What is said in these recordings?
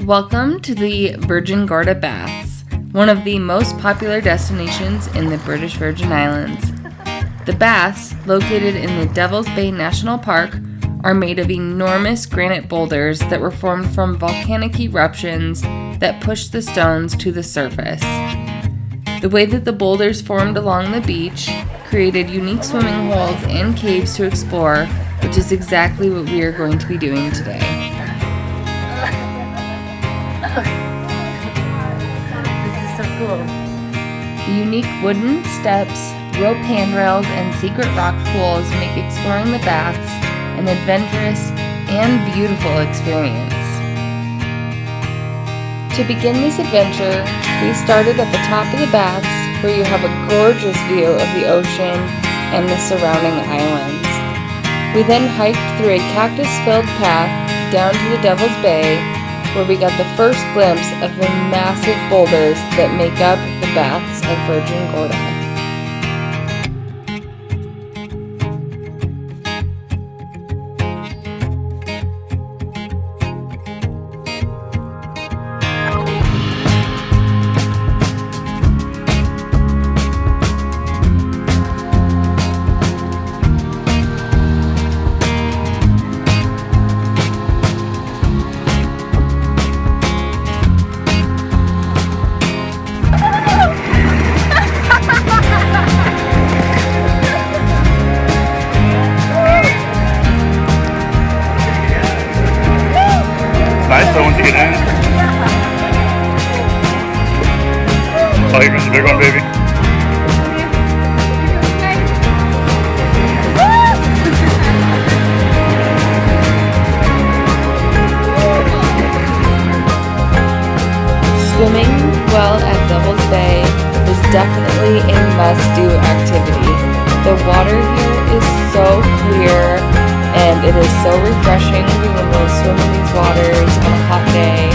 Welcome to the Virgin Gorda Baths, one of the most popular destinations in the British Virgin Islands. The baths, located in the Devil's Bay National Park, are made of enormous granite boulders that were formed from volcanic eruptions that pushed the stones to the surface. The way that the boulders formed along the beach created unique swimming holes and caves to explore, which is exactly what we are going to be doing today. The unique wooden steps, rope handrails, and secret rock pools make exploring the baths an adventurous and beautiful experience. To begin this adventure, we started at the top of the baths, where you have a gorgeous view of the ocean and the surrounding islands. We then hiked through a cactus-filled path down to the Devil's Bay, where we got the first glimpse of the massive boulders that make up the baths of Virgin Gorda. Nice though once you get in. Oh, you're the big one, baby. Swimming well at Devil's Bay is definitely a must-do activity. The water here is so clear, and it is so refreshing being able to swim in these waters on a hot day,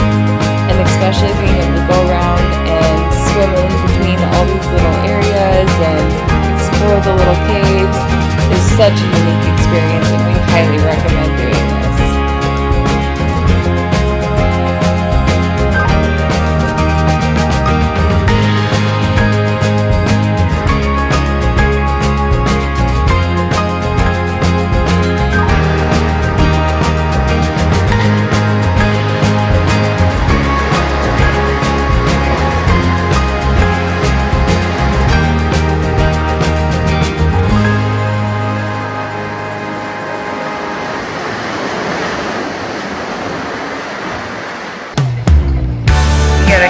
and especially being able to go around and swim in between all these little areas and explore the little caves is such a unique experience, and we highly recommend doing this.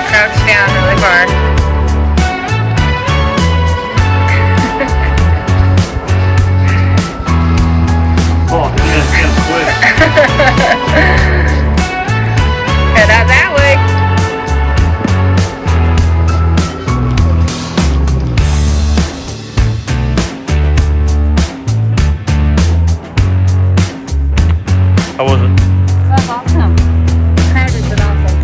Crouch down really far. Oh, it's getting split. Head out that way. How was it? That's awesome. Crowded but awesome.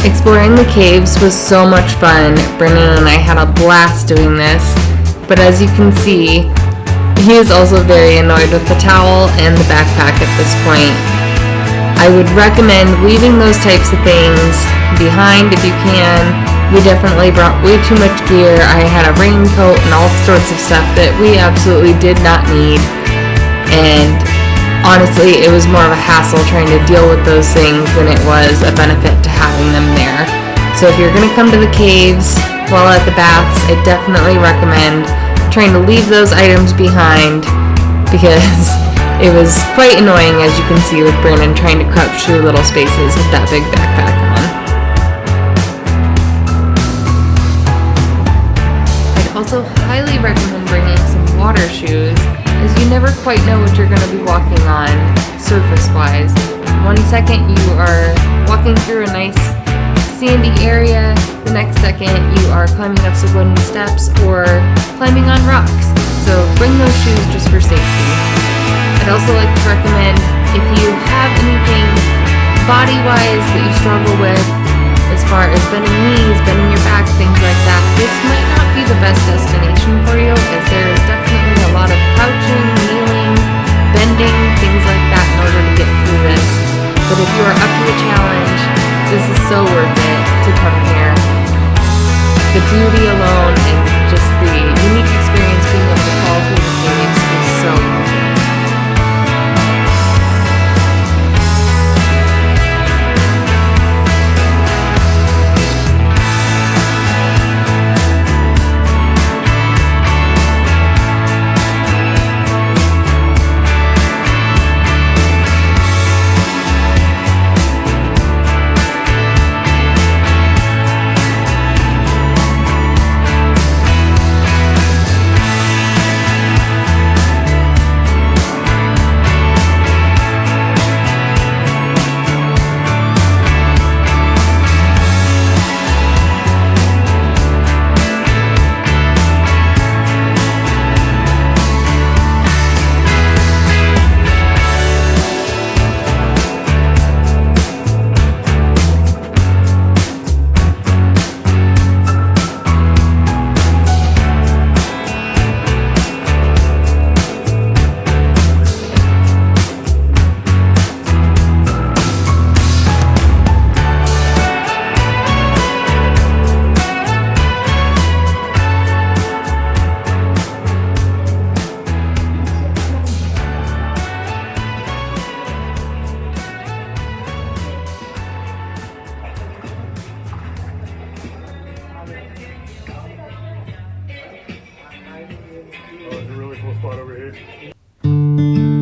Exploring the caves was so much fun. Brendan and I had a blast doing this, but as you can see, he is also very annoyed with the towel and the backpack at this point. I would recommend leaving those types of things behind if you can. We definitely brought way too much gear. I had a raincoat and all sorts of stuff that we absolutely did not need, and honestly, it was more of a hassle trying to deal with those things than it was a benefit to having them there. So if you're going to come to the caves while at the baths, I definitely recommend trying to leave those items behind, because it was quite annoying, as you can see with Brandon trying to crouch through little spaces with that big backpack on. I'd also highly recommend bringing some water shoes, as you never quite know what you're going to be walking on surface-wise. One second you are walking through a nice sandy area, the next second you are climbing up some wooden steps or climbing on rocks. So bring those shoes just for safety. I'd also like to recommend, if you have anything body-wise that you struggle with, as far as bending knees, bending your back, things like that, this might not be the best destination for you, as there is definitely a lot of crouching, kneeling, bending, things like that in order to get through this. But if you are up to the challenge, this is so worth it to come here. The beauty alone and just the unique experience being able to fall through the caves is so worth it.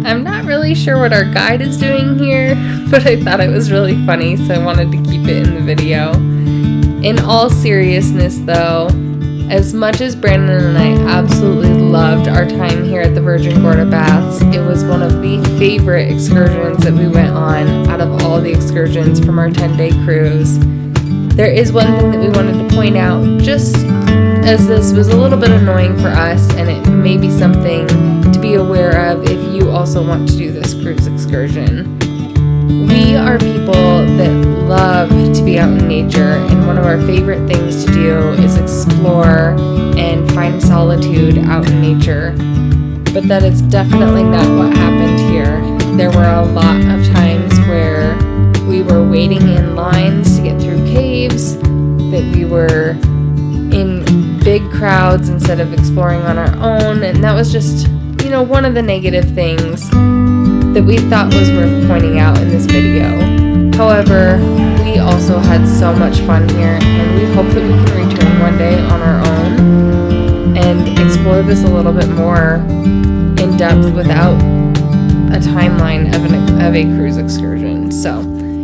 I'm not really sure what our guide is doing here, but I thought it was really funny, so I wanted to keep it in the video. In all seriousness though, as much as Brandon and I absolutely loved our time here at the Virgin Gorda Baths, it was one of the favorite excursions that we went on out of all the excursions from our 10-day cruise. There is one thing that we wanted to point out, just as this was a little bit annoying for us, and it may be something to be aware of if you also want to do this cruise excursion. We are people that love to be out in nature, and one of our favorite things to do is explore and find solitude out in nature. But that is definitely not what happened here. There were a lot of times where we were waiting in lines to get through caves, that we were in big crowds instead of exploring on our own, and that was just, one of the negative things that we thought was worth pointing out in this video. However, we also had so much fun here, and we hope that we can return one day on our own and explore this a little bit more in depth without a timeline of a cruise excursion. So,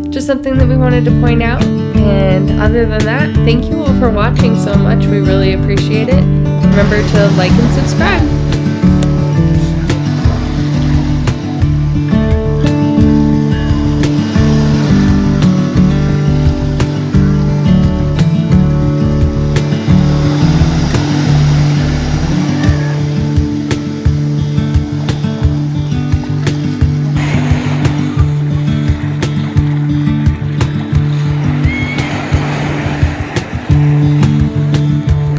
just something that we wanted to point out. And other than that, thank you all for watching so much. We really appreciate it. Remember to like and subscribe.